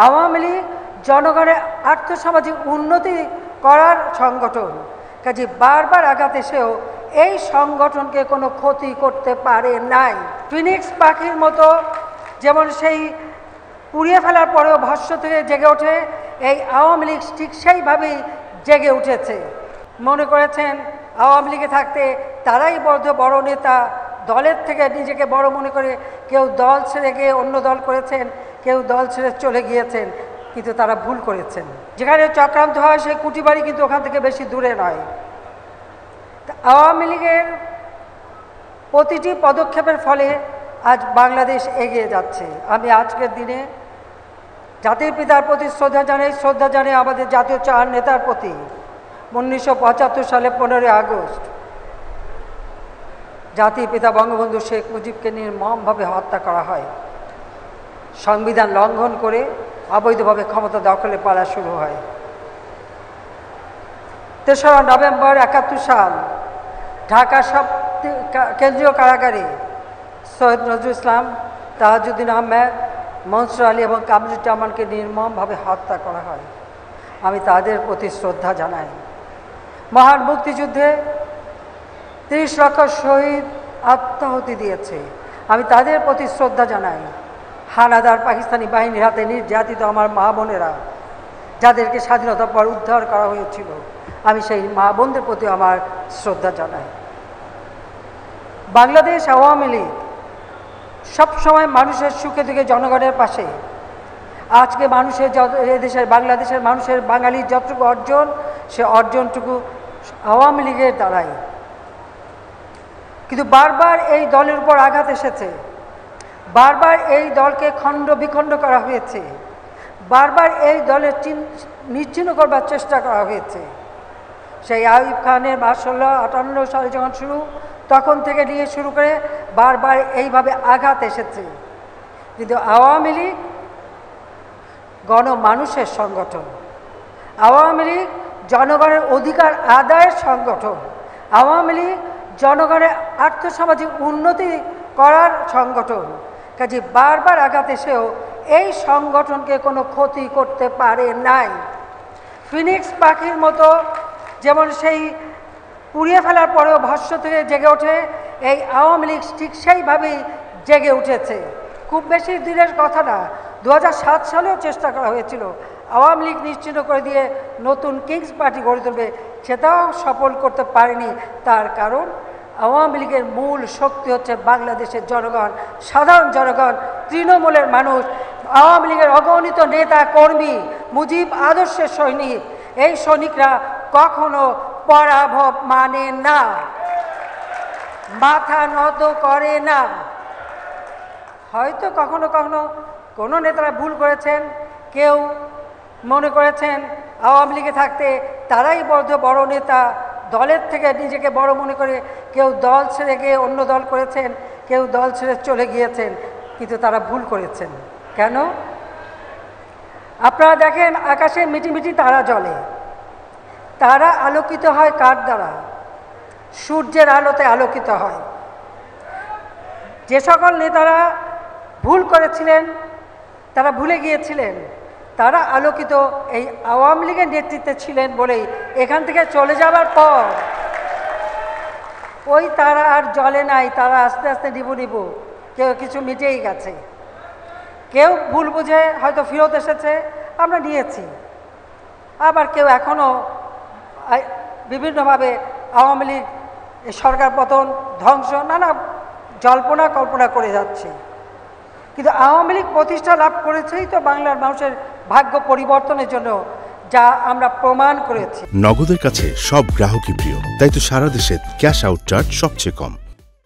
আওয়ামী লীগ জনগণের আর্থসামাজিক উন্নতি করার সংগঠন, কাজে বারবার আঘাত এসেও এই সংগঠনকে কোনো ক্ষতি করতে পারে নাই। ফিনিক্স পাখির মতো যেমন সেই পুড়িয়ে ফেলার পরেও ভস্ম থেকে জেগে ওঠে, এই আওয়ামী লীগ ঠিক সেইভাবেই জেগে উঠেছে। মনে করেছেন আওয়ামী লীগে থাকতে তারাই বড় নেতা, দলের থেকে নিজেকে বড় মনে করে কেউ দল ছেড়ে গিয়ে অন্য দল করেছেন, কেউ দল ছেড়ে চলে গিয়েছেন, কিন্তু তারা ভুল করেছেন। যেখানে চক্রান্ত হয় সেই কুটিবাড়ি কিন্তু ওখান থেকে বেশি দূরে নয়। আওয়ামী লীগের প্রতিটি পদক্ষেপের ফলে আজ বাংলাদেশ এগিয়ে যাচ্ছে। আমি আজকের দিনে জাতির পিতার প্রতি শ্রদ্ধা জানাই আমাদের জাতীয় চার নেতার প্রতি। 1975 সালে 15 আগস্ট জাতির পিতা বঙ্গবন্ধু শেখ মুজিবকে নির্মমভাবে হত্যা করা হয়। সংবিধান লঙ্ঘন করে অবৈধভাবে ক্ষমতা দখলে পালা শুরু হয়। 3রা নভেম্বর 71 সাল ঢাকা কেন্দ্রীয় কারাগারে সৈয়দ নজরুল ইসলাম, তাহাজউদ্দিন আহমেদ, মনসুর আলী এবং কামরুজ্জামানকে নির্মমভাবে হত্যা করা হয়। আমি তাদের প্রতি শ্রদ্ধা জানাই। মহান মুক্তিযুদ্ধে 30 লক্ষ শহীদ আত্মাহুতি দিয়েছে, আমি তাদের প্রতি শ্রদ্ধা জানাই। হানাদার পাকিস্তানি বাহিনীর হাতে নির্যাতিত আমার মা বোনেরা, যাদেরকে স্বাধীনতার পর উদ্ধার করা হয়েছিল, আমি সেই মা বোনদের প্রতি আমার শ্রদ্ধা জানাই। বাংলাদেশ আওয়ামী লীগ সবসময় মানুষের সুখে দুঃখে জনগণের পাশে। আজকে মানুষের এদেশের বাংলাদেশের মানুষের বাঙালির যতটুকু অর্জন, সে অর্জনটুকু আওয়ামী লীগের দ্বারাই। কিন্তু বারবার এই দলের উপর আঘাত এসেছে, বারবার এই দলকে খণ্ড বিখণ্ড করা হয়েছে, বারবার এই দলের নিচ্ছিন্ন করবার চেষ্টা করা হয়েছে। সেই আইয়ুব খানের 1858 সালে যখন শুরু, তখন থেকে নিয়ে শুরু করে বারবার এইভাবে আঘাত এসেছে। কিন্তু আওয়ামী লীগ গণমানুষের সংগঠন, আওয়ামী লীগ জনগণের অধিকার আদায়ের সংগঠন, আওয়ামী লীগ জনগণের আর্থসামাজিক উন্নতি করার সংগঠন, কাজে বারবার আঘাত এসেও এই সংগঠনকে কোনো ক্ষতি করতে পারে নাই। ফিনিক্স পাখির মতো যেমন সেই পুড়িয়ে ফেলার পরেও ভস্ম থেকে জেগে ওঠে, এই আওয়ামী লীগ ঠিক সেইভাবেই জেগে উঠেছে। খুব বেশি দিনের কথা না, 2007 সালেও চেষ্টা করা হয়েছিল আওয়ামী লীগ নিশ্চিন্ন করে দিয়ে নতুন কিংস পার্টি গড়ে তুলবে, সেটাও সফল করতে পারেনি। তার কারণ আওয়ামী লীগের মূল শক্তি হচ্ছে বাংলাদেশের জনগণ, সাধারণ জনগণ, তৃণমূলের মানুষ, আওয়ামী লীগের অগণিত নেতা কর্মী, মুজিব আদর্শের সৈনিক। এই সৈনিকরা কখনো পরাভব মানে না, মাথা নত করে না। হয়তো কখনো কখনো কোনো নেতারা ভুল করেছেন, কেউ মনে করেছেন আওয়ামী লীগে থাকতে তারাই বড় নেতা, দলের থেকে নিজেকে বড় মনে করে কেউ দল ছেড়ে গিয়ে অন্য দল করেছেন, কেউ দল ছেড়ে চলে গিয়েছেন, কিন্তু তারা ভুল করেছেন। কেন? আপনারা দেখেন আকাশে মিটিমিটি তারা জ্বলে, তারা আলোকিত হয় কার দ্বারা? সূর্যের আলোতে আলোকিত হয়। যে সকল নেতারা ভুল করেছিলেন, তারা ভুলে গিয়েছিলেন, তারা আলোকিত এই আওয়ামী লীগের নেতৃত্বে ছিলেন বলেই এখান থেকে চলে যাবার পর ওই তারা আর জ্বলে নাই, তারা আস্তে আস্তে নিবু কেউ কিছু মিটেই গেছে। কেউ ভুল বুঝে হয়তো ফেরত এসেছে, আমরা নিয়েছি। আবার কেউ এখনও বিভিন্নভাবে আওয়ামী লীগ সরকার পতন, ধ্বংস, নানা জল্পনা কল্পনা করে যাচ্ছে। কিন্তু আওয়ামী লীগ প্রতিষ্ঠা লাভ করেছেই তো বাংলার মানুষের ভাগ্য পরিবর্তনের জন্য, যা আমরা প্রমাণ করেছি। নগদের কাছে সব গ্রাহকই প্রিয়, তাই তো সারা দেশে ক্যাশ আউট চার্জ সবচেয়ে কম।